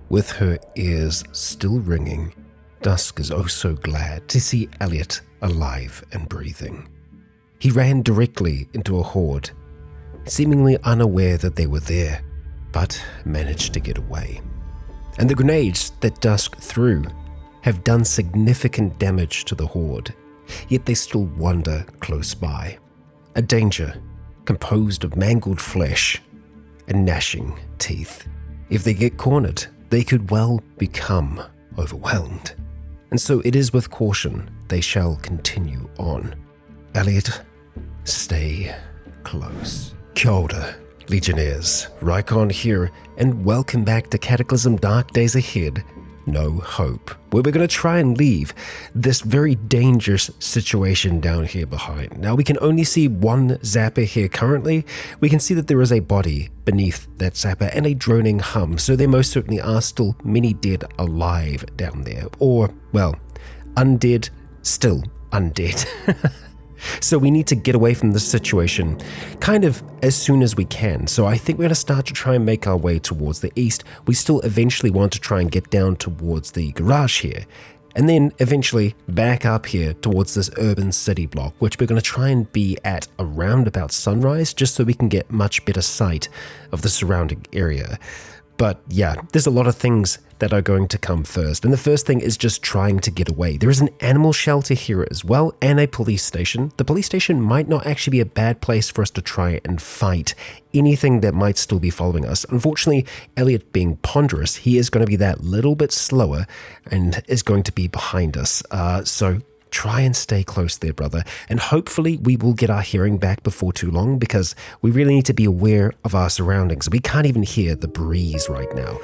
With her ears still ringing, Dusk is oh so glad to see Elliot alive and breathing. He ran directly into a horde, seemingly unaware that they were there, but managed to get away. And the grenades that Dusk threw have done significant damage to the horde, yet they still wander close by. A danger composed of mangled flesh and gnashing teeth. If they get cornered, they could well become overwhelmed. And so it is with caution they shall continue on. Elliot, stay close. Kia ora, Legionnaires. Rycon here, and welcome back to Cataclysm Dark Days Ahead, No Hope, where we're going to try and leave this very dangerous situation down here behind. Now, we can only see one zapper here currently. We can see that there is a body beneath that zapper and a droning hum, so there most certainly are still many dead alive down there. Or, well, undead, still undead. So we need to get away from this situation kind of as soon as we can. So I think we're going to start to try and make our way towards the east. We still eventually want to try and get down towards the garage here, and then eventually back up here towards this urban city block, which we're going to try and be at around about sunrise, just so we can get much better sight of the surrounding area. But yeah, there's a lot of things that are going to come first. And the first thing is just trying to get away. There is an animal shelter here as well, and a police station. The police station might not actually be a bad place for us to try and fight anything that might still be following us. Unfortunately, Elliot being ponderous, he is going to be that little bit slower and is going to be behind us. So try and stay close there, brother. And hopefully we will get our hearing back before too long, because we really need to be aware of our surroundings. We can't even hear the breeze right now.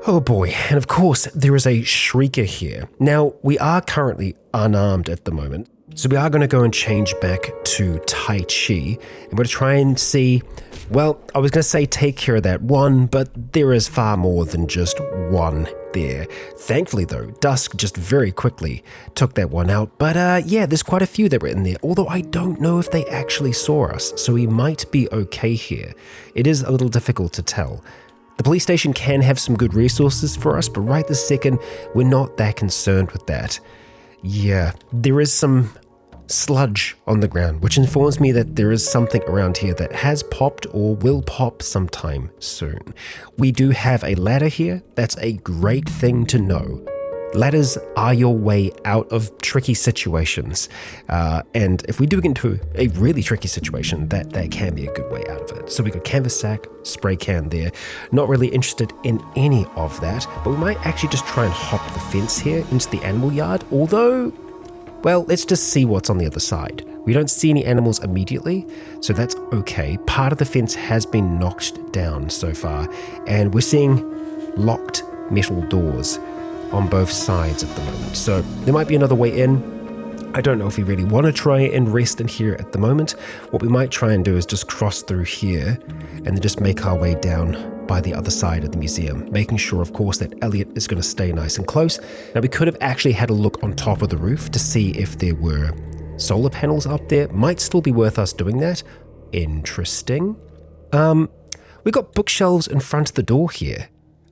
Oh boy, and of course there is a shrieker here. Now, we are currently unarmed at the moment, so we are going to go and change back to Tai Chi, and we're going to try and see, well, I was going to say take care of that one, but there is far more than just one there. Thankfully though, Dusk just very quickly took that one out, but yeah, there's quite a few that were in there, although I don't know if they actually saw us, so we might be okay here. It is a little difficult to tell. The police station can have some good resources for us, but right this second, we're not that concerned with that. Yeah, there is some sludge on the ground, which informs me that there is something around here that has popped or will pop sometime soon. We do have a ladder here. That's a great thing to know. Ladders are your way out of tricky situations, and if we do get into a really tricky situation, that can be a good way out of it. So we got canvas sack, spray can there. Not really interested in any of that, but we might actually just try and hop the fence here into the animal yard, although, well, let's just see what's on the other side. We don't see any animals immediately, so that's okay. Part of the fence has been knocked down so far, and we're seeing locked metal doors on both sides at the moment. So there might be another way in. I don't know if we really want to try and rest in here at the moment. What we might try and do is just cross through here and then just make our way down by the other side of the museum, making sure, of course, that Elliot is going to stay nice and close. Now, we could have actually had a look on top of the roof to see if there were solar panels up there. Might still be worth us doing that. Interesting. We got bookshelves in front of the door here.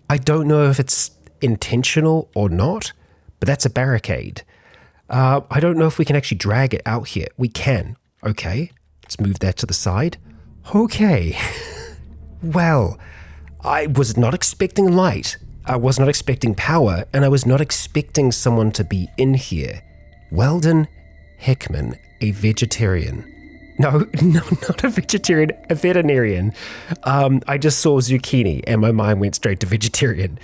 I don't know if it's intentional or not, but that's a barricade. I don't know if we can actually drag it out here. We can. Okay, let's move that to the side. Okay. Well, I was not expecting light. I was not expecting power, and I was not expecting someone to be in here. Weldon Hickman, a vegetarian. No, not a vegetarian, a veterinarian. I just saw zucchini and my mind went straight to vegetarian.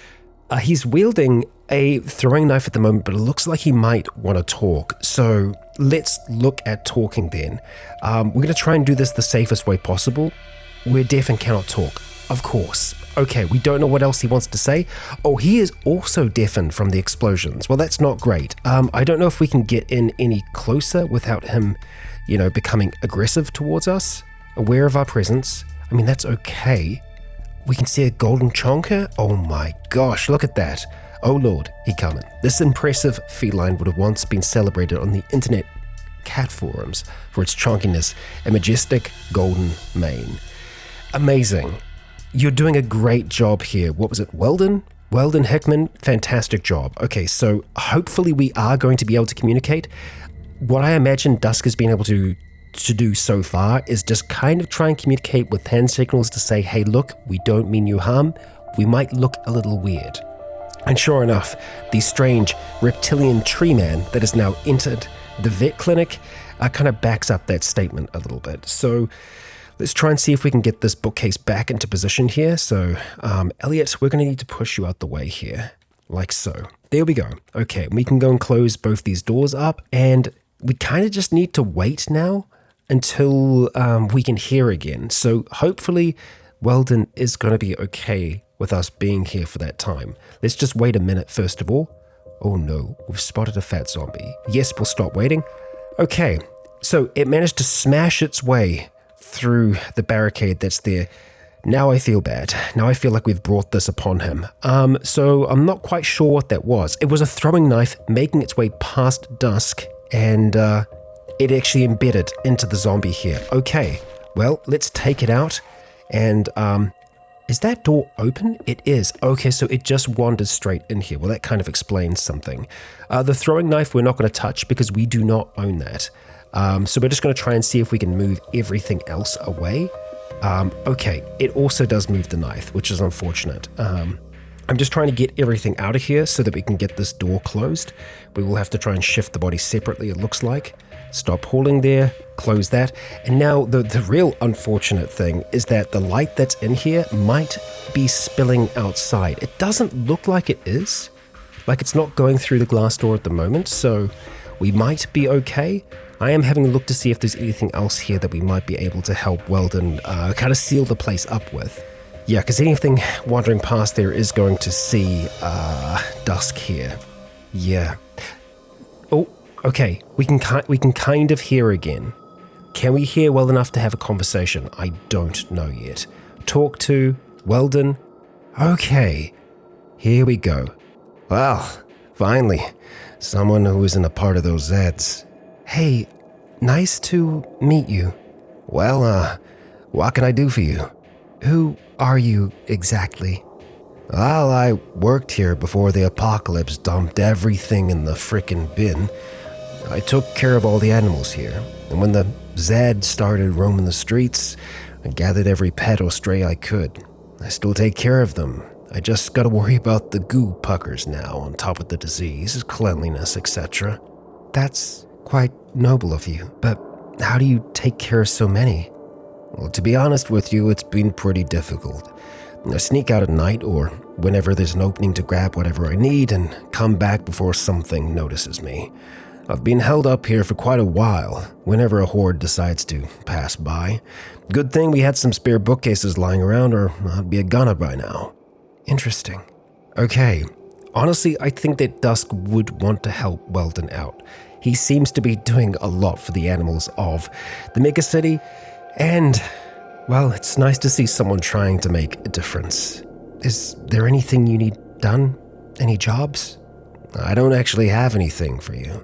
He's wielding a throwing knife at the moment, but it looks like he might want to talk. So let's look at talking then. We're going to try and do this the safest way possible. We're deaf and cannot talk, of course. Okay, we don't know what else he wants to say. Oh, he is also deafened from the explosions. Well, that's not great. I don't know if we can get in any closer without him, becoming aggressive towards us, aware of our presence. I mean, that's okay. We can see a golden chonker. Oh my gosh, look at that. Oh Lord, he coming. This impressive feline would have once been celebrated on the internet cat forums for its chonkiness and majestic golden mane. Amazing. You're doing a great job here. What was it, Weldon? Weldon Hickman, fantastic job. Okay, so hopefully we are going to be able to communicate. What I imagine Dusk has been able to do so far is just kind of try and communicate with hand signals to say, hey, look, we don't mean you harm. We might look a little weird. And sure enough, the strange reptilian tree man that has now entered the vet clinic kind of backs up that statement a little bit. So let's try and see if we can get this bookcase back into position here. So, Elliot, we're going to need to push you out the way here, like so. There we go. Okay, we can go and close both these doors up, and we kind of just need to wait now until we can hear again. So hopefully Weldon is going to be okay with us being here for that time. Let's just wait a minute first of all. Oh no, we've spotted a fat zombie. Yes, we'll stop waiting. Okay, so it managed to smash its way through the barricade that's there. Now I feel bad. Now I feel like we've brought this upon him. So I'm not quite sure what that was. It was a throwing knife making its way past Dusk, and it actually embedded into the zombie here. Okay, well, let's take it out. And is that door open? It is. Okay, so it just wanders straight in here. Well, that kind of explains something. The throwing knife we're not going to touch because we do not own that. So we're just going to try and see if we can move everything else away. Okay, it also does move the knife, which is unfortunate. I'm just trying to get everything out of here so that we can get this door closed. We will have to try and shift the body separately, it looks like. Stop hauling there, close that. And now the real unfortunate thing is that the light that's in here might be spilling outside. It doesn't look like it is. Like it's not going through the glass door at the moment, so we might be okay. I am having a look to see if there's anything else here that we might be able to help Weldon kind of seal the place up with. Yeah, because anything wandering past there is going to see Dusk here. Yeah. Oh, okay. We can kind of hear again. Can we hear well enough to have a conversation? I don't know yet. Talk to Weldon. Okay. Here we go. Well, finally, someone who isn't a part of those Zeds. Hey, nice to meet you. Well, what can I do for you? Who are you exactly? Well, I worked here before the apocalypse dumped everything in the frickin' bin. I took care of all the animals here, and when the Zed started roaming the streets, I gathered every pet or stray I could. I still take care of them. I just gotta worry about the goo puckers now, on top of the disease, cleanliness, etc. That's quite noble of you, but how do you take care of so many? Well, to be honest with you, it's been pretty difficult. I sneak out at night or whenever there's an opening to grab whatever I need and come back before something notices me. I've been held up here for quite a while, whenever a horde decides to pass by. Good thing we had some spare bookcases lying around, or I'd be a gunner by now. Interesting. Okay, honestly, I think that Dusk would want to help Weldon out. He seems to be doing a lot for the animals of the megacity, and, well, it's nice to see someone trying to make a difference. Is there anything you need done? Any jobs? I don't actually have anything for you.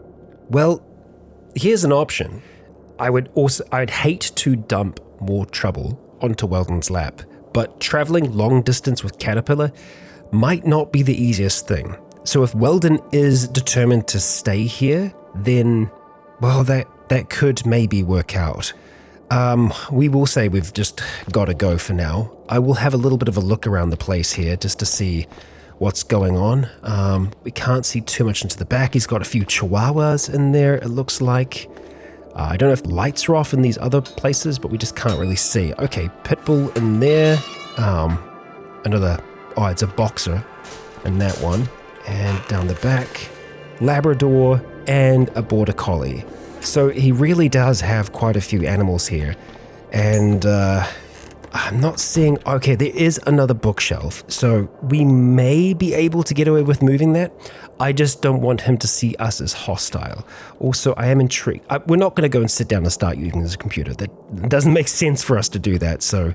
Well, here's an option. I'd hate to dump more trouble onto Weldon's lap, but traveling long distance with Caterpillar might not be the easiest thing. So if Weldon is determined to stay here, then, well, that could maybe work out. We will say we've just got to go for now. I will have a little bit of a look around the place here just to see what's going on. We can't see too much into the back. He's got a few chihuahuas in there, it looks like. I don't know if lights are off in these other places, but we just can't really see. Okay, Pitbull in there. It's a boxer in that one. And down the back, Labrador and a Border Collie. So he really does have quite a few animals here. And I'm not seeing... Okay, there is another bookshelf. So we may be able to get away with moving that. I just don't want him to see us as hostile. Also, I am intrigued. We're not going to go and sit down and start using this computer. That doesn't make sense for us to do that, so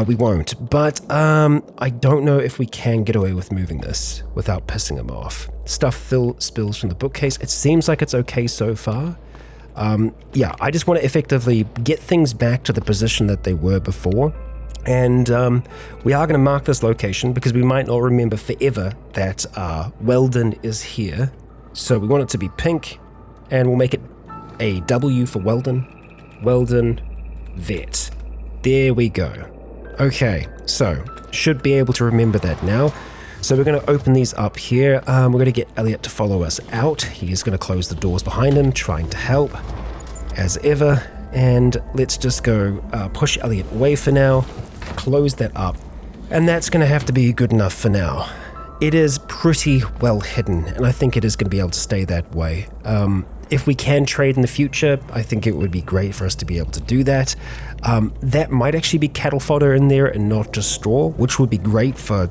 we won't. But I don't know if we can get away with moving this without pissing him off. Stuff spills from the bookcase. It seems like it's okay so far. I just want to effectively get things back to the position that they were before, And we are going to mark this location because we might not remember forever that Weldon is here. So we want it to be pink, and we'll make it a W for Weldon. Weldon Vet. There we go. Okay, so should be able to remember that now. So we're going to open these up here. We're going to get Elliot to follow us out. He is going to close the doors behind him, trying to help as ever. And let's just go push Elliot away for now, close that up, and that's going to have to be good enough for now. It is pretty well hidden, and I think it is going to be able to stay that way. If we can trade in the future, I think it would be great for us to be able to do that. That might actually be cattle fodder in there and not just straw, which would be great for,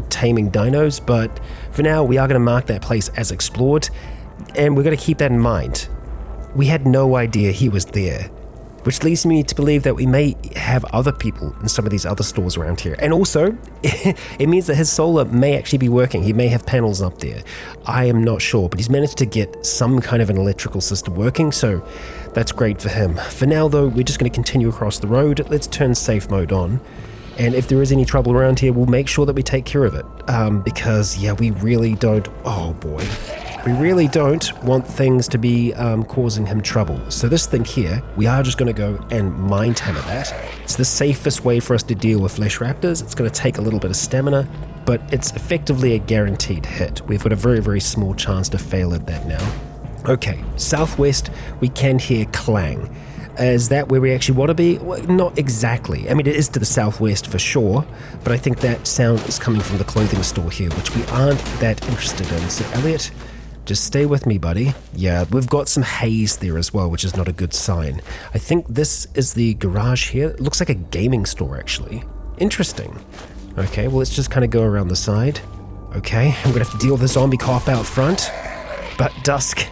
taming dinos, but for now we are going to mark that place as explored, and we're going to keep that in mind. We had no idea he was there, which leads me to believe that we may have other people in some of these other stores around here. And also, it means that his solar may actually be working. He may have panels up there. I am not sure, but he's managed to get some kind of an electrical system working, so that's great for him. For now, though, we're just going to continue across the road. Let's turn safe mode on. And if there is any trouble around here, we'll make sure that we take care of it. Because, we really don't... Oh, boy. We really don't want things to be causing him trouble. So this thing here, we are just going to go and mind hammer that. It's the safest way for us to deal with flesh raptors. It's going to take a little bit of stamina, but it's effectively a guaranteed hit. We've got a very, very small chance to fail at that now. Okay, southwest, we can hear clang. Is that where we actually want to be? Well, not exactly. I mean, it is to the southwest for sure, but I think that sound is coming from the clothing store here, which we aren't that interested in. So Elliot, just stay with me, buddy. Yeah, we've got some haze there as well, which is not a good sign. I think this is the garage here. It looks like a gaming store, actually. Interesting. Okay, well, let's just kind of go around the side. Okay, I'm going to have to deal with the zombie cop out front, but Dusk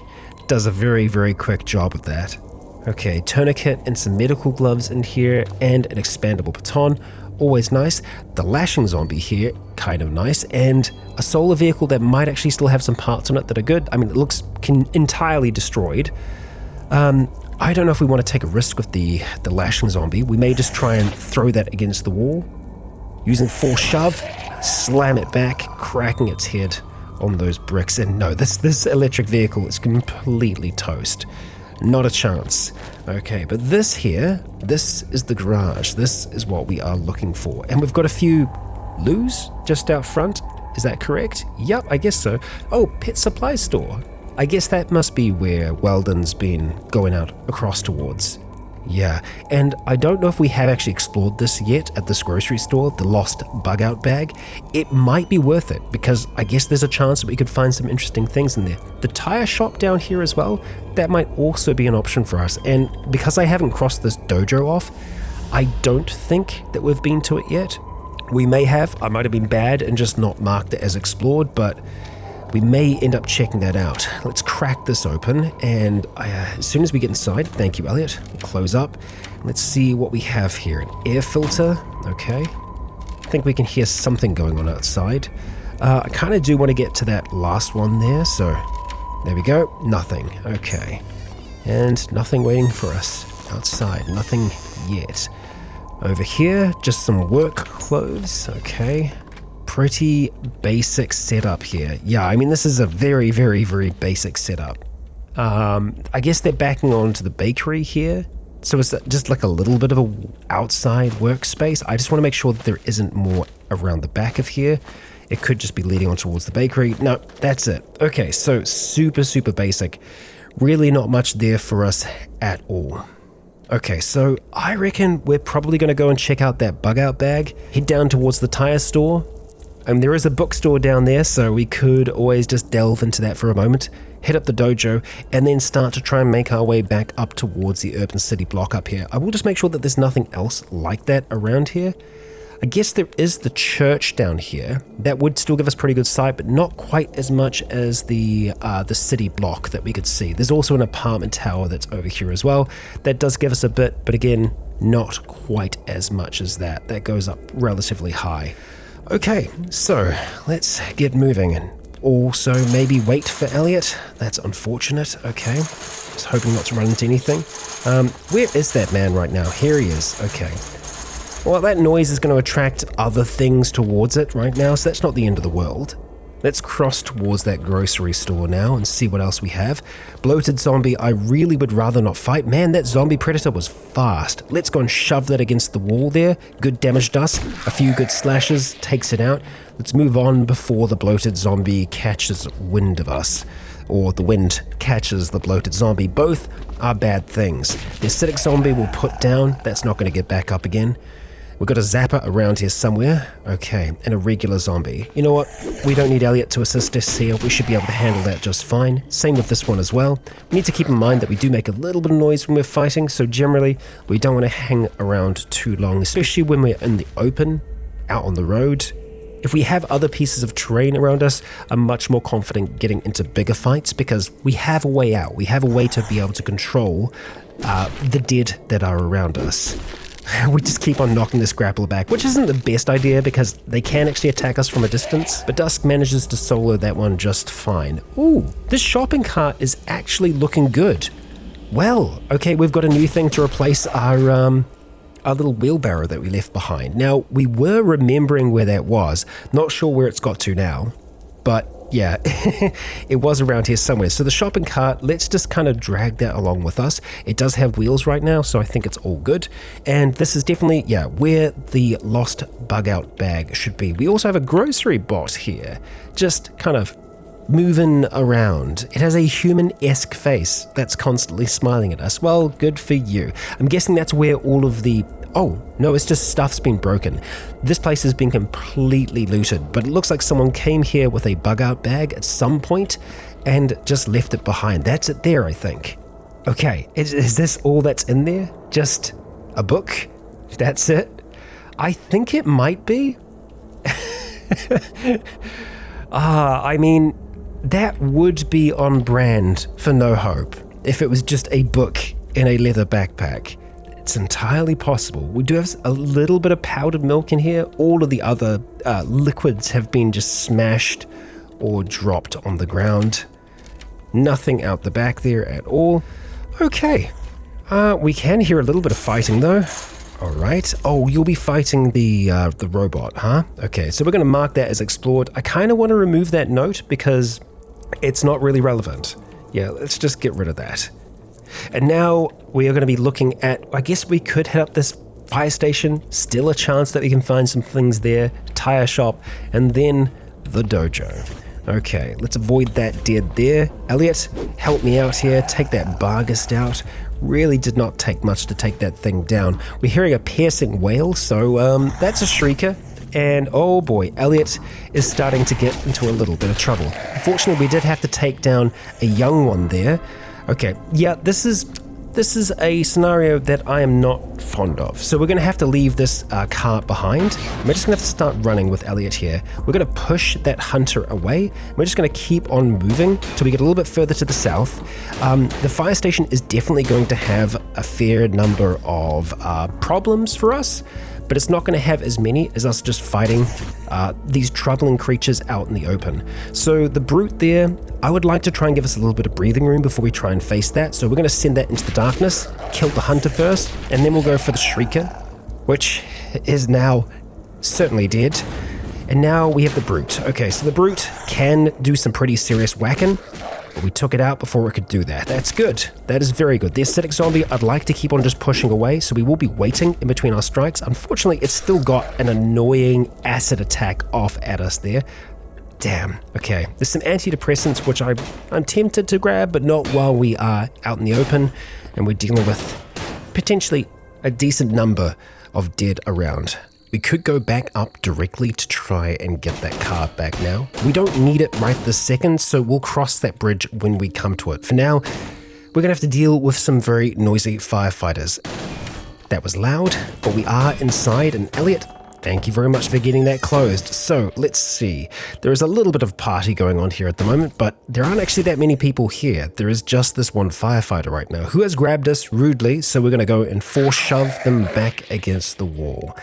does a very, very quick job of that. Okay, tourniquet and some medical gloves in here, and an expandable baton. Always nice. The lashing zombie here, kind of nice, and a solar vehicle that might actually still have some parts on it that are good. I mean, it looks entirely destroyed. I don't know if we want to take a risk with the lashing zombie. We may just try and throw that against the wall. Using full shove, slam it back, cracking its head on those bricks. And no, this electric vehicle is completely toast. Not a chance. Okay, but this here, this is the garage. This is what we are looking for. And we've got a few loos just out front. Is that correct? Yep, I guess so. Oh, pet supply store. I guess that must be where Weldon's been going out across towards. Yeah, and I don't know if we have actually explored this yet at this grocery store, the lost bug out bag. It might be worth it because I guess there's a chance that we could find some interesting things in there. The tire shop down here as well, that might also be an option for us. And because I haven't crossed this dojo off, I don't think that we've been to it yet. We may have. I might have been bad and just not marked it as explored, but we may end up checking that out. Let's crack this open, and as soon as we get inside, thank you, Elliot, we'll close up. Let's see what we have here. An air filter, okay. I think we can hear something going on outside. I kind of do want to get to that last one there, so there we go. Nothing, okay. And nothing waiting for us outside, nothing yet. Over here, just some work clothes, okay. Pretty basic setup here. Yeah, I mean, this is a very, very, very basic setup. I guess they're backing onto the bakery here. So it's just like a little bit of a outside workspace. I just want to make sure that there isn't more around the back of here. It could just be leading on towards the bakery. No, that's it. Okay, so super, super basic. Really not much there for us at all. Okay, so I reckon we're probably going to go and check out that bug out bag. Head down towards the tire store. There is a bookstore down there, so we could always just delve into that for a moment, hit up the dojo, and then start to try and make our way back up towards the urban city block up here. I will just make sure that there's nothing else like that around here. I guess there is the church down here. That would still give us pretty good sight, but not quite as much as the city block that we could see. There's also an apartment tower that's over here as well. That does give us a bit, but again, not quite as much as that. That goes up relatively high. Okay, so let's get moving and also maybe wait for Elliot. That's unfortunate. Okay, just hoping not to run into anything. Where is that man right now? Here he is. Okay. Well, that noise is going to attract other things towards it right now, so that's not the end of the world. Let's cross towards that grocery store now and see what else we have. Bloated zombie, I really would rather not fight. Man, that zombie predator was fast. Let's go and shove that against the wall there. Good damage, Dusk. A few good slashes, takes it out. Let's move on before the bloated zombie catches wind of us. Or the wind catches the bloated zombie. Both are bad things. The acidic zombie will put down. That's not going to get back up again. We've got a zapper around here somewhere. Okay, and a regular zombie. You know what? We don't need Elliot to assist us here. We should be able to handle that just fine. Same with this one as well. We need to keep in mind that we do make a little bit of noise when we're fighting, so generally we don't want to hang around too long, especially when we're in the open, out on the road. If we have other pieces of terrain around us, I'm much more confident getting into bigger fights because we have a way out. We have a way to be able to control the dead that are around us. We just keep on knocking this grappler back, which isn't the best idea because they can actually attack us from a distance, but Dusk manages to solo that one just fine. Ooh, this shopping cart is actually looking good. Well, okay, we've got a new thing to replace our little wheelbarrow that we left behind. Now, we were remembering where that was, not sure where it's got to now, but yeah, it was around here somewhere. So the shopping cart, let's just kind of drag that along with us. It does have wheels right now, so I think it's all good. And this is definitely, yeah, where the lost bug out bag should be. We also have a grocery bot here, just kind of moving around. It has a human-esque face that's constantly smiling at us. Well, good for you. I'm guessing that's where all of the... Oh, no, it's just stuff's been broken. This place has been completely looted, but it looks like someone came here with a bug-out bag at some point and just left it behind. That's it there, I think. Okay, is this all that's in there? Just a book? That's it? I think it might be. I mean, that would be on brand for No Hope if it was just a book in a leather backpack. It's entirely possible. We do have a little bit of powdered milk in here. All of the other liquids have been just smashed or dropped on the ground. Nothing out the back there at all. Okay. We can hear a little bit of fighting though. All right. Oh, you'll be fighting the robot, huh? Okay, so we're going to mark that as explored. I kind of want to remove that note because it's not really relevant. Yeah, let's just get rid of that. And now we are going to be looking at, I guess we could head up this fire station. Still a chance that we can find some things there. Tire shop, and then the dojo. Okay, let's avoid that dead there. Elliot, help me out here. Take that Barghest out. Really did not take much to take that thing down. We're hearing a piercing wail, so that's a shrieker. And oh boy, Elliot is starting to get into a little bit of trouble. Unfortunately, we did have to take down a young one there. Okay, yeah, this is a scenario that I am not fond of. So we're going to have to leave this cart behind. We're just going to have to start running with Elliot here. We're going to push that hunter away. We're just going to keep on moving till we get a little bit further to the south. The fire station is definitely going to have a fair number of problems for us, but it's not going to have as many as us just fighting these troubling creatures out in the open. So the brute there, I would like to try and give us a little bit of breathing room before we try and face that. So we're going to send that into the darkness, kill the hunter first, and then we'll go for the shrieker, which is now certainly dead. And now we have the brute. Okay, so the brute can do some pretty serious whacking, but we took it out before it could do that. That's good. That is very good. The acidic zombie, I'd like to keep on just pushing away, so we will be waiting in between our strikes. Unfortunately, it's still got an annoying acid attack off at us there. Damn. Okay. There's some antidepressants, which I'm tempted to grab, but not while we are out in the open, and we're dealing with potentially a decent number of dead around. We could go back up directly to try and get that car back now. We don't need it right this second, so we'll cross that bridge when we come to it. For now, we're going to have to deal with some very noisy firefighters. That was loud, but we are inside, and Elliot, thank you very much for getting that closed. So let's see. There is a little bit of party going on here at the moment, but there aren't actually that many people here. There is just this one firefighter right now who has grabbed us rudely, so we're going to go and force shove them back against the wall.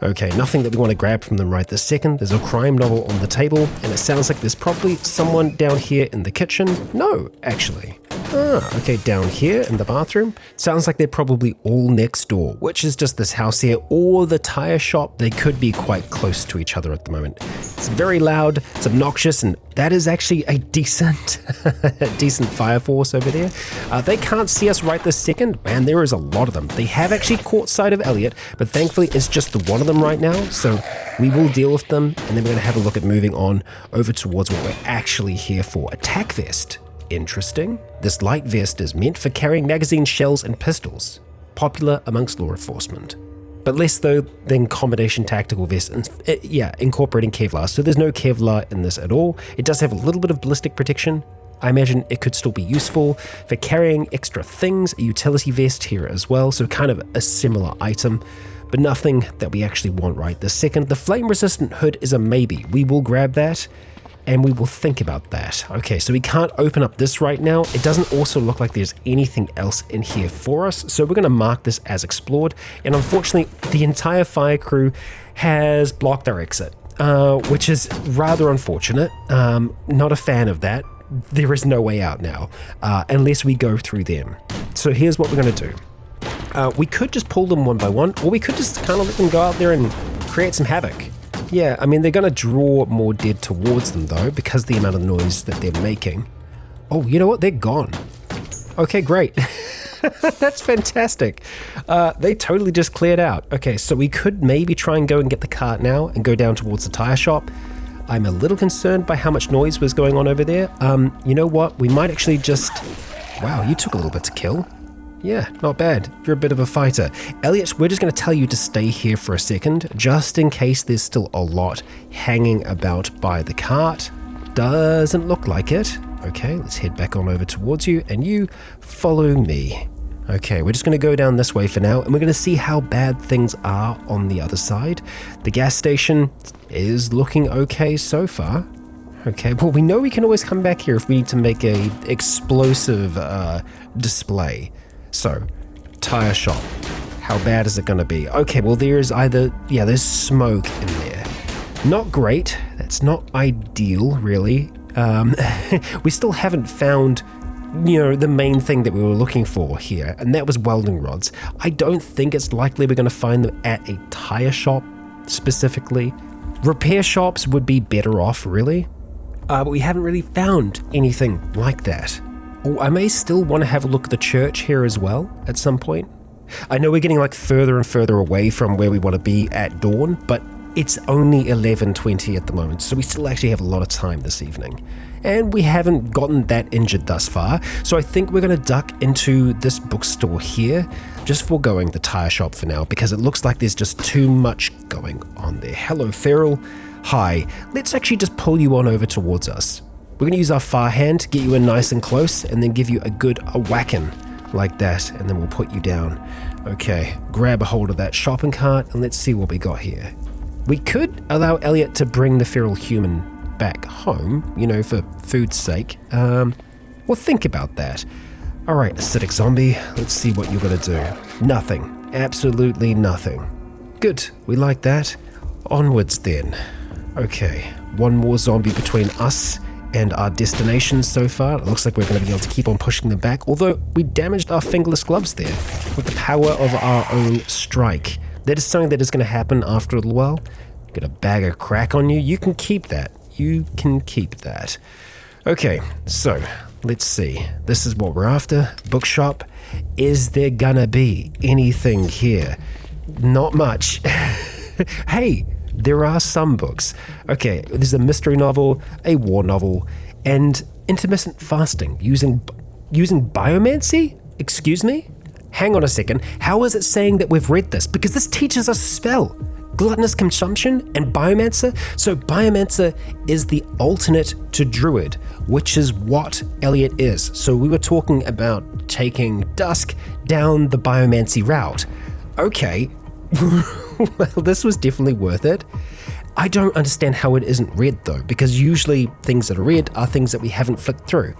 Okay, nothing that we want to grab from them right this second. There's a crime novel on the table, and it sounds like there's probably someone down here in the kitchen. No, actually. Okay, down here in the bathroom. Sounds like they're probably all next door, which is just this house here or the tire shop. They could be quite close to each other at the moment. It's very loud, it's obnoxious, and that is actually a decent fire force over there. They can't see us right this second. Man, there is a lot of them. They have actually caught sight of Elliot, but thankfully it's just the one of them right now, so we will deal with them, and then we're going to have a look at moving on over towards what we're actually here for. Attack vest. Interesting. This light vest is meant for carrying magazine shells and pistols, popular amongst law enforcement. But less though than combination tactical vest, incorporating Kevlar. So there's no Kevlar in this at all. It does have a little bit of ballistic protection. I imagine it could still be useful for carrying extra things. A utility vest here as well, so kind of a similar item, but nothing that we actually want right this second. The flame resistant hood is a maybe. We will grab that, and we will think about that. Okay, so we can't open up this right now. It doesn't also look like there's anything else in here for us, so we're going to mark this as explored. And unfortunately, the entire fire crew has blocked our exit, which is rather unfortunate. Not a fan of that. There is no way out now, unless we go through them. So here's what we're going to do. We could just pull them one by one, or we could just kind of let them go out there and create some havoc. Yeah, I mean, they're going to draw more dead towards them, though, because the amount of noise that they're making. Oh, you know what? They're gone. Okay, great. That's fantastic. They totally just cleared out. Okay, so we could maybe try and go and get the cart now and go down towards the tire shop. I'm a little concerned by how much noise was going on over there. You know what? We might actually just... Wow, you took a little bit to kill. Yeah, not bad. You're a bit of a fighter. Elliot, we're just going to tell you to stay here for a second, just in case there's still a lot hanging about by the cart. Doesn't look like it. Okay, let's head back on over towards you, and you follow me. Okay, we're just going to go down this way for now, and we're going to see how bad things are on the other side. The gas station is looking okay so far. Okay, well, we know we can always come back here if we need to make a explosive display. So, tire shop. How bad is it going to be? Okay, well, there's smoke in there. Not great. That's not ideal, really. We still haven't found, the main thing that we were looking for here, and that was welding rods. I don't think it's likely we're going to find them at a tire shop specifically. Repair shops would be better off, really. But we haven't really found anything like that. Oh, I may still want to have a look at the church here as well at some point. I know we're getting further and further away from where we want to be at dawn, but it's only 11:20 at the moment, so we still actually have a lot of time this evening. And we haven't gotten that injured thus far, so I think we're going to duck into this bookstore here, just foregoing the tire shop for now, because it looks like there's just too much going on there. Hello, Feral. Hi. Let's actually just pull you on over towards us. We're going to use our far hand to get you in nice and close, and then give you a whacking like that, and then we'll put you down. Okay, grab a hold of that shopping cart, and let's see what we got here. We could allow Elliot to bring the feral human back home, for food's sake. We'll think about that. All right, acidic zombie, let's see what you're going to do. Nothing. Absolutely nothing. Good, we like that. Onwards then. Okay, one more zombie between us and our destination so far. It looks like we're going to be able to keep on pushing them back, although we damaged our fingerless gloves there with the power of our own strike. That is something that is going to happen after a little while. Get a bag of crack on you. You can keep that. You can keep that. Okay, so let's see. This is what we're after. Bookshop. Is there gonna be anything here? Not much. Hey, there are some books. Okay, there's a mystery novel, a war novel, and intermittent fasting using biomancy? Excuse me? Hang on a second. How is it saying that we've read this? Because this teaches us a spell. Gluttonous consumption and biomancer. So biomancer is the alternate to druid, which is what Elliot is. So we were talking about taking Dusk down the biomancy route. Okay. Well, this was definitely worth it. I don't understand how it isn't read though, because usually things that are read are things that we haven't flicked through.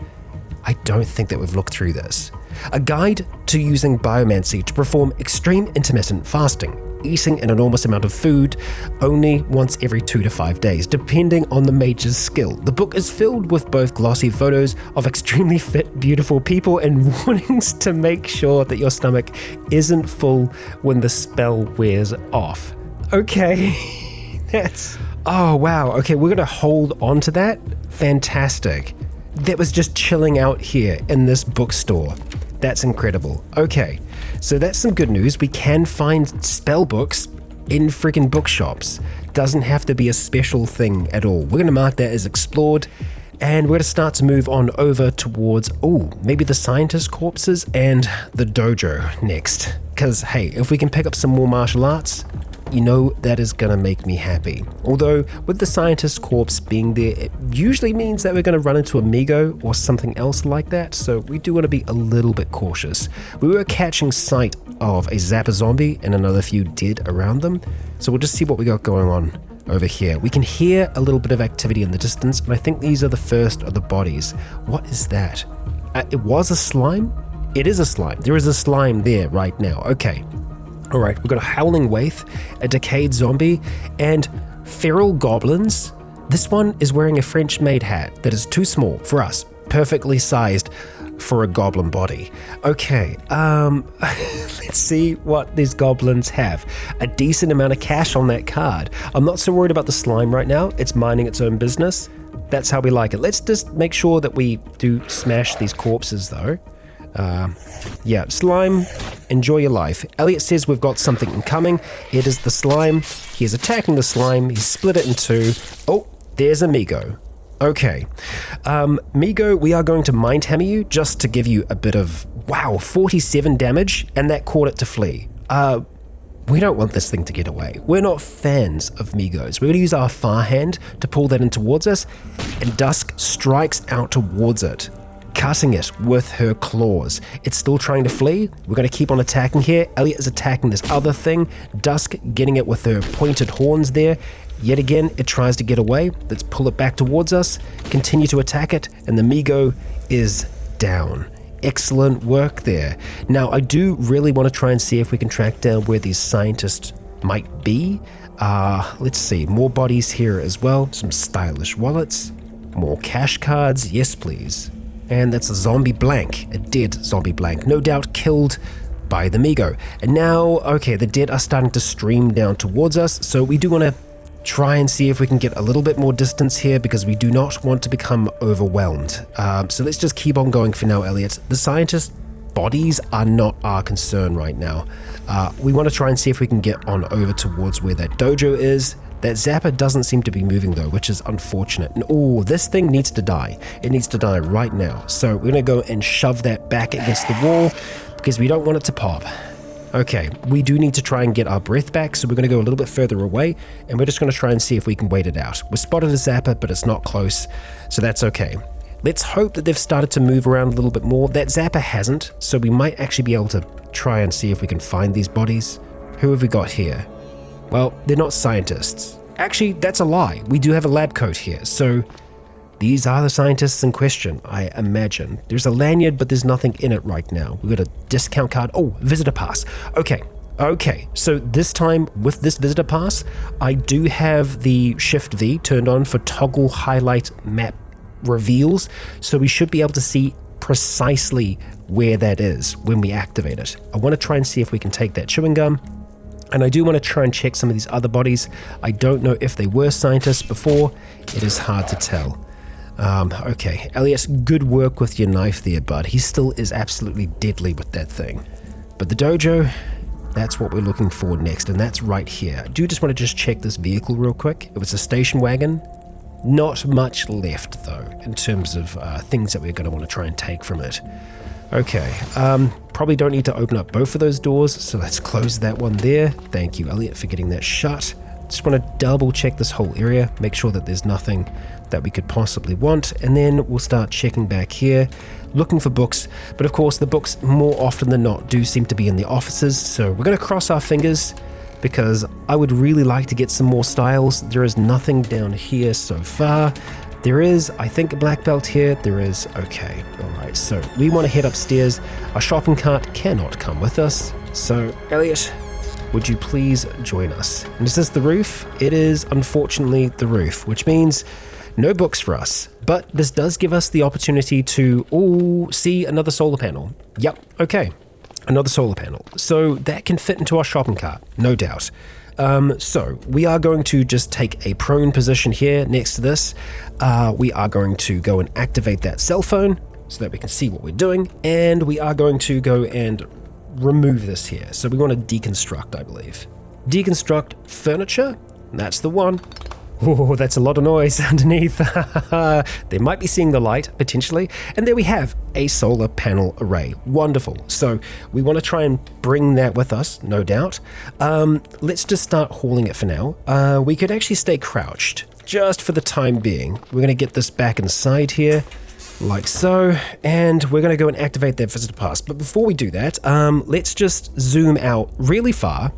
I don't think that we've looked through this. A guide to using biomancy to perform extreme intermittent fasting. eating an enormous amount of food only once every 2 to 5 days, depending on the mage's skill. The book is filled with both glossy photos of extremely fit, beautiful people and warnings to make sure that your stomach isn't full when the spell wears off. Okay, that's... Oh, wow. Okay, we're going to hold on to that. Fantastic. That was just chilling out here in this bookstore. That's incredible. Okay, so that's some good news. We can find spell books in freaking bookshops. Doesn't have to be a special thing at all. We're going to mark that as explored, and we're going to start to move on over towards, maybe the scientist corpses and the dojo next. Because, hey, if we can pick up some more martial arts, you know that is going to make me happy. Although, with the scientist corpse being there, it usually means that we're going to run into a Migo or something else like that, so we do want to be a little bit cautious. We were catching sight of a Zapper zombie and another few dead around them, so we'll just see what we got going on over here. We can hear a little bit of activity in the distance, and I think these are the first of the bodies. What is that? It was a slime? It is a slime. There is a slime there right now. Okay. Alright, we've got a howling waif, a decayed zombie, and feral goblins. This one is wearing a French-made hat that is too small for us, perfectly sized for a goblin body. Okay, let's see what these goblins have. A decent amount of cash on that card. I'm not so worried about the slime right now. It's minding its own business. That's how we like it. Let's just make sure that we do smash these corpses though. Yeah, slime, enjoy your life. Elliot says we've got something incoming. It is the slime. He is attacking the slime. He's split it in two. Oh, there's a Migo. Okay. Migo, we are going to mind hammer you just to give you a bit of, 47 damage, and that caught it to flee. We don't want this thing to get away. We're not fans of Migos. We're going to use our far hand to pull that in towards us, and Dusk strikes out towards it, cutting it with her claws. It's still trying to flee. We're going to keep on attacking here. Elliot is attacking this other thing. Dusk getting it with her pointed horns there. Yet again, it tries to get away. Let's pull it back towards us. Continue to attack it, and the Migo is down. Excellent work there. Now, I do really want to try and see if we can track down where these scientists might be. Let's see. More bodies here as well. Some stylish wallets. More cash cards. Yes, please. And that's a zombie blank. A dead zombie blank. No doubt killed by the Migo. And now, okay, the dead are starting to stream down towards us. So we do want to try and see if we can get a little bit more distance here, because we do not want to become overwhelmed. So let's just keep on going for now, Elliot. The scientist bodies are not our concern right now. We want to try and see if we can get on over towards where that dojo is. That Zapper doesn't seem to be moving though, which is unfortunate. And this thing needs to die. It needs to die right now. So we're going to go and shove that back against the wall because we don't want it to pop. Okay, we do need to try and get our breath back, so we're going to go a little bit further away, and we're just going to try and see if we can wait it out. We spotted a Zapper, but it's not close, so that's okay. Let's hope that they've started to move around a little bit more. That Zapper hasn't, so we might actually be able to try and see if we can find these bodies. Who have we got here? Well, they're not scientists. Actually, that's a lie. We do have a lab coat here, so these are the scientists in question, I imagine. There's a lanyard, but there's nothing in it right now. We've got a discount card. Oh, visitor pass. Okay, so this time with this visitor pass, I do have the Shift V turned on for toggle highlight map reveals, so we should be able to see precisely where that is when we activate it. I want to try and see if we can take that chewing gum, and I do want to try and check some of these other bodies. I don't know if they were scientists before. It is hard to tell. Okay, Elliot, good work with your knife there, bud. He still is absolutely deadly with that thing. But the dojo, that's what we're looking for next, and that's right here. I do just want to just check this vehicle real quick. It was a station wagon. Not much left, though, in terms of things that we're going to want to try and take from it. Okay, probably don't need to open up both of those doors, so let's close that one there. Thank you, Elliot, for getting that shut. Just want to double check this whole area, make sure that there's nothing that we could possibly want, and then we'll start checking back here, looking for books. But of course, the books more often than not do seem to be in the offices, so we're going to cross our fingers because I would really like to get some more styles. There is nothing down here so far. There is, I think, a black belt here. There is. Okay, alright, so we want to head upstairs. Our shopping cart cannot come with us, so Elliot, would you please join us? And is this the roof? It is unfortunately the roof, which means no books for us. But this does give us the opportunity to, see another solar panel. Yep, okay, another solar panel. So that can fit into our shopping cart, no doubt. So we are going to just take a prone position here next to this. We are going to go and activate that cell phone so that we can see what we're doing. And we are going to go and remove this here. So we want to deconstruct, I believe. Deconstruct furniture. That's the one. Oh, that's a lot of noise underneath. They might be seeing the light, potentially. And there we have a solar panel array. Wonderful. So we want to try and bring that with us, no doubt. Let's just start hauling it for now. We could actually stay crouched, just for the time being. We're going to get this back inside here, like so. And we're going to go and activate that visitor pass. But before we do that, let's just zoom out really far.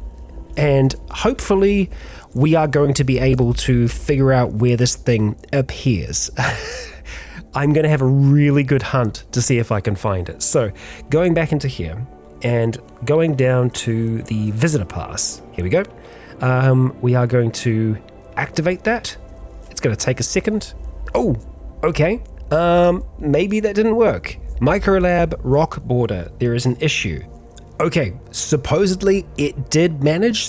And hopefully we are going to be able to figure out where this thing appears. I'm going to have a really good hunt to see if I can find it. So going back into here and going down to the visitor pass. Here we go. We are going to activate that. It's going to take a second. Oh, okay. Maybe that didn't work. Microlab rock border. There is an issue. Okay, supposedly it did manage,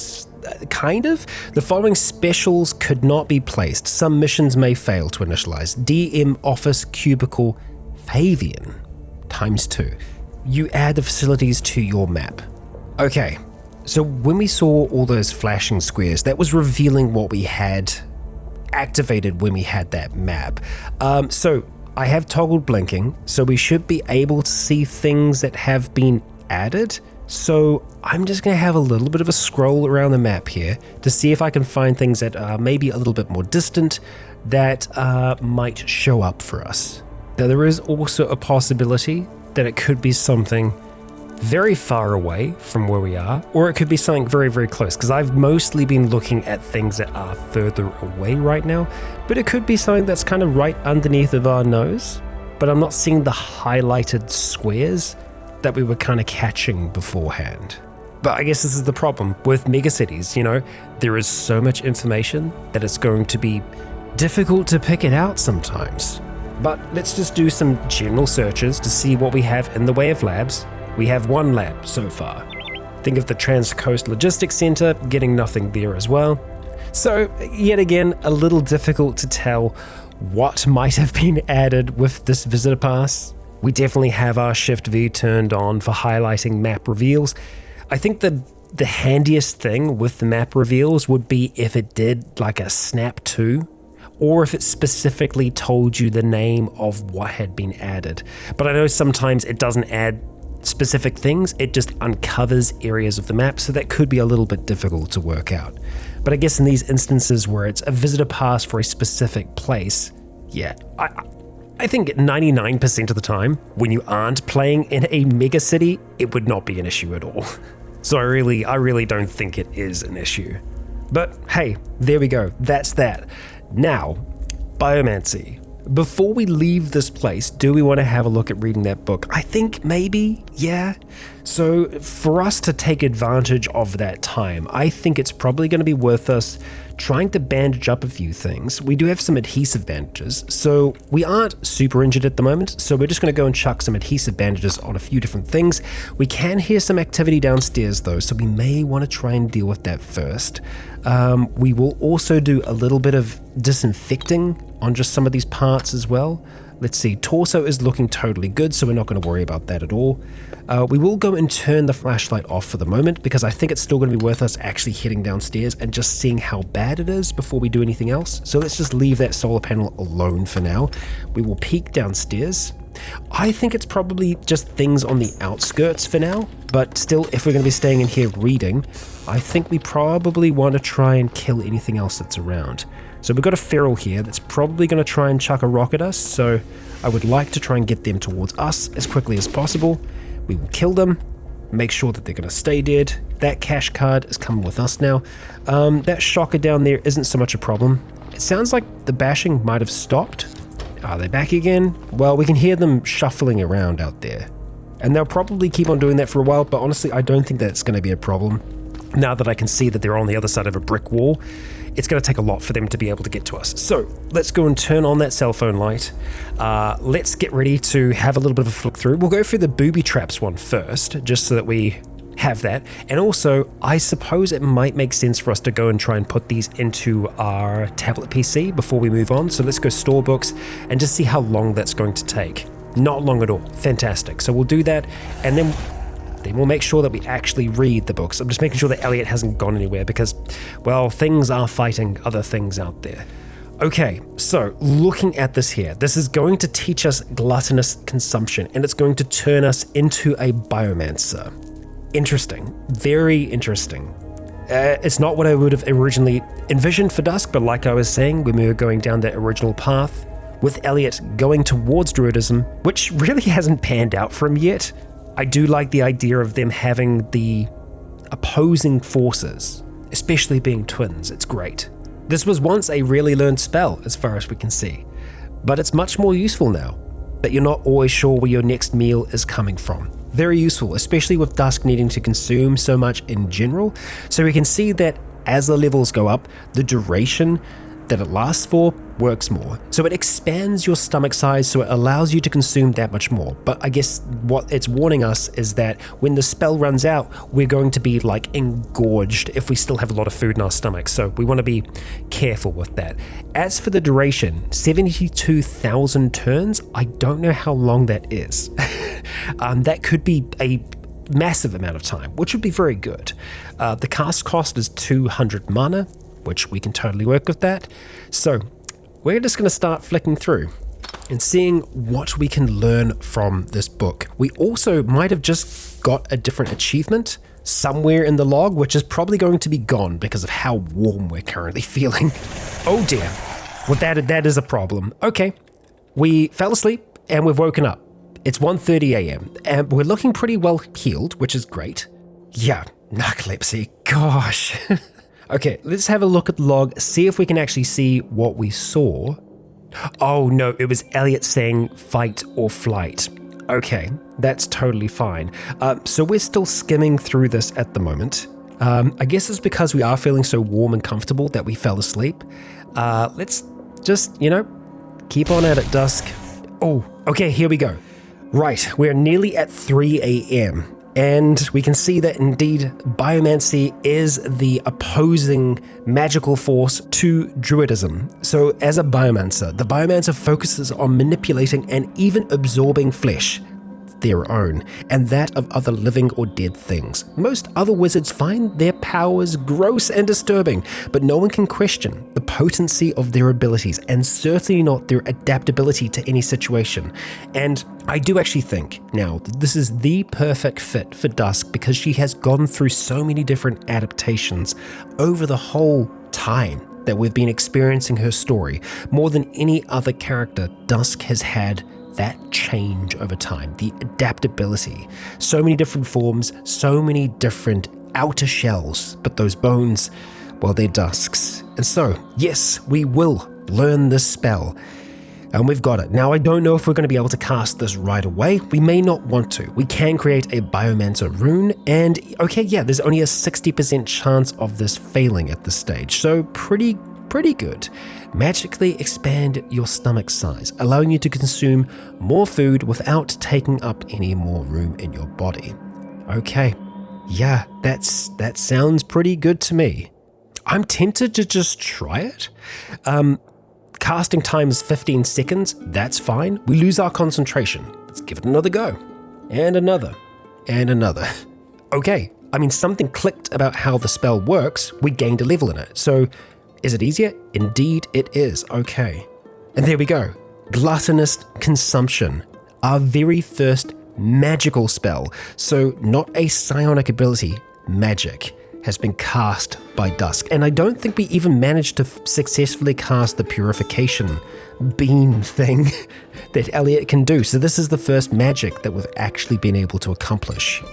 kind of. The following specials could not be placed. Some missions may fail to initialize. DM Office Cubicle Favian ×2. You add the facilities to your map. Okay, so when we saw all those flashing squares, that was revealing what we had activated when we had that map. So I have toggled blinking, so we should be able to see things that have been added. So I'm just going to have a little bit of a scroll around the map here to see if I can find things that are maybe a little bit more distant that might show up for us. Now there is also a possibility that it could be something very far away from where we are, or it could be something very, very close, because I've mostly been looking at things that are further away right now, but it could be something that's kind of right underneath of our nose, but I'm not seeing the highlighted squares that we were kind of catching beforehand. But I guess this is the problem with megacities, there is so much information that it's going to be difficult to pick it out sometimes. But let's just do some general searches to see what we have in the way of labs. We have one lab so far. Think of the Transcoast Logistics Center, getting nothing there as well. So yet again, a little difficult to tell what might have been added with this visitor pass. We definitely have our Shift V turned on for highlighting map reveals. I think the handiest thing with the map reveals would be if it did like a snap to, or if it specifically told you the name of what had been added. But I know sometimes it doesn't add specific things, it just uncovers areas of the map, so that could be a little bit difficult to work out. But I guess in these instances where it's a visitor pass for a specific place, yeah, I think 99% of the time, when you aren't playing in a mega city, it would not be an issue at all. So I really don't think it is an issue. But hey, there we go, that's that. Now, Biomancy. Before we leave this place, do we want to have a look at reading that book? I think maybe, yeah. So for us to take advantage of that time, I think it's probably going to be worth us trying to bandage up a few things. We do have some adhesive bandages, so we aren't super injured at the moment, so we're just going to go and chuck some adhesive bandages on a few different things. We can hear some activity downstairs though, so we may want to try and deal with that first. We will also do a little bit of disinfecting on just some of these parts as well. Let's see, torso is looking totally good, so we're not going to worry about that at all. We will go and turn the flashlight off for the moment, because I think it's still going to be worth us actually heading downstairs and just seeing how bad it is before we do anything else. So let's just leave that solar panel alone for now. We will peek downstairs. I think it's probably just things on the outskirts for now, but still, if we're going to be staying in here reading, I think we probably want to try and kill anything else that's around. So we've got a feral here that's probably going to try and chuck a rock at us, so I would like to try and get them towards us as quickly as possible. We will kill them, make sure that they're going to stay dead. That cash card is coming with us now. That shocker down there isn't so much a problem. It sounds like the bashing might have stopped. Are they back again? Well, we can hear them shuffling around out there. And they'll probably keep on doing that for a while, but honestly, I don't think that's going to be a problem. now that I can see that they're on the other side of a brick wall, it's going to take a lot for them to be able to get to us. So let's go and turn on that cell phone light. Let's get ready to have a little bit of a flick through. We'll go through the booby traps one first, just so that we have that. And also, I suppose it might make sense for us to go and try and put these into our tablet PC before we move on. So let's go store books and just see how long that's going to take. Not long at all. Fantastic. So we'll do that, and then we'll make sure that we actually read the books. I'm just making sure that Elliot hasn't gone anywhere because, well, things are fighting other things out there. Okay, so looking at this here, this is going to teach us gluttonous consumption, and it's going to turn us into a biomancer. Interesting. Very interesting. It's not what I would have originally envisioned for Dusk, but like I was saying, when we were going down that original path, with Elliot going towards druidism, which really hasn't panned out for him yet, I do like the idea of them having the opposing forces, especially being twins. It's great. This was once a rarely learned spell, as far as we can see, but it's much more useful now, that you're not always sure where your next meal is coming from. Very useful, especially with Dusk needing to consume so much in general, so we can see that as the levels go up, the duration that it lasts for works more. So it expands your stomach size, so it allows you to consume that much more. But I guess what it's warning us is that when the spell runs out, we're going to be like engorged if we still have a lot of food in our stomach. So we want to be careful with that. As for the duration, 72,000 turns, I don't know how long that is. That could be a massive amount of time, which would be very good. The cast cost is 200 mana, which we can totally work with that. So we're just going to start flicking through and seeing what we can learn from this book. We also might have just got a different achievement somewhere in the log, which is probably going to be gone because of how warm we're currently feeling. Oh dear. Well, that is a problem. Okay, we fell asleep and we've woken up. It's 1:30 a.m. and we're looking pretty well healed, which is great. Yeah, narcolepsy, gosh. Okay, let's have a look at the log, see if we can actually see what we saw. Oh no, it was Elliot saying fight or flight. Okay, that's totally fine. So we're still skimming through this at the moment. I guess it's because we are feeling so warm and comfortable that we fell asleep. Let's just, keep on at it, Dusk. Oh, okay, here we go. Right, we're nearly at 3 a.m. And we can see that indeed biomancy is the opposing magical force to druidism. So as a biomancer, the biomancer focuses on manipulating and even absorbing flesh, their own, and that of other living or dead things. Most other wizards find their powers gross and disturbing, but no one can question the potency of their abilities, and certainly not their adaptability to any situation. And I do actually think now that this is the perfect fit for Dusk because she has gone through so many different adaptations over the whole time that we've been experiencing her story. More than any other character, Dusk has had that change over time, the adaptability. So many different forms, so many different outer shells, but those bones, well, they're Dusk's. And so, yes, we will learn this spell. And we've got it. Now, I don't know if we're going to be able to cast this right away. We may not want to. We can create a Biomancer rune, and okay, yeah, there's only a 60% chance of this failing at this stage. So pretty good. Magically expand your stomach size, allowing you to consume more food without taking up any more room in your body. Okay, yeah, that sounds pretty good to me. I'm tempted to just try it. Casting time is 15 seconds, that's fine. We lose our concentration. Let's give it another go. And another. And another. Okay, I mean, something clicked about how the spell works. We gained a level in it. So, is it easier? Indeed it is. Okay. And there we go. Gluttonous consumption. Our very first magical spell. So, not a psionic ability, magic, has been cast by Dusk. And I don't think we even managed to successfully cast the purification beam thing that Elliot can do. So this is the first magic that we've actually been able to accomplish.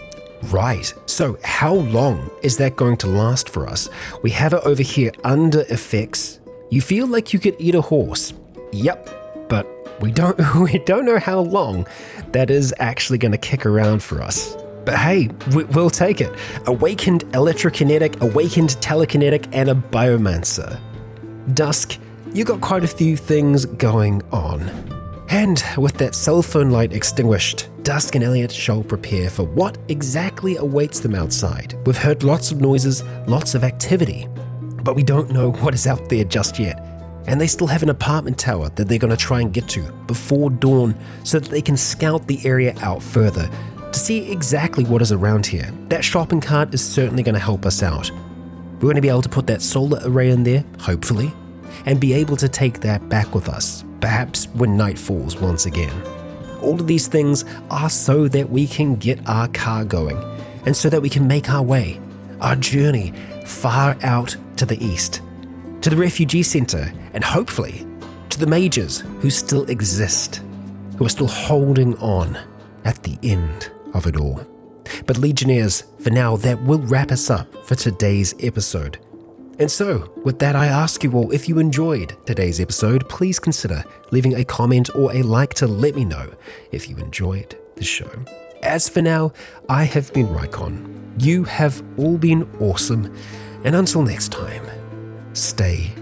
Right, so how long is that going to last for us? We have it over here under effects. You feel like you could eat a horse. Yep, but we don't know how long that is actually going to kick around for us. But hey, we'll take it. Awakened electrokinetic, awakened telekinetic, and a biomancer. Dusk, you got quite a few things going on. And with that cell phone light extinguished, Dusk and Elliot shall prepare for what exactly awaits them outside. We've heard lots of noises, lots of activity, but we don't know what is out there just yet. And they still have an apartment tower that they're going to try and get to before dawn so that they can scout the area out further to see exactly what is around here. That shopping cart is certainly going to help us out. We're going to be able to put that solar array in there, hopefully, and be able to take that back with us, perhaps when night falls once again. All of these things are so that we can get our car going, and so that we can make our way, our journey far out to the east, to the refugee center, and hopefully to the mages who still exist, who are still holding on at the end of it all. But Legionnaires, for now, that will wrap us up for today's episode. And so, with that, I ask you all, if you enjoyed today's episode, please consider leaving a comment or a like to let me know if you enjoyed the show. As for now, I have been Rycon. You have all been awesome, and until next time, stay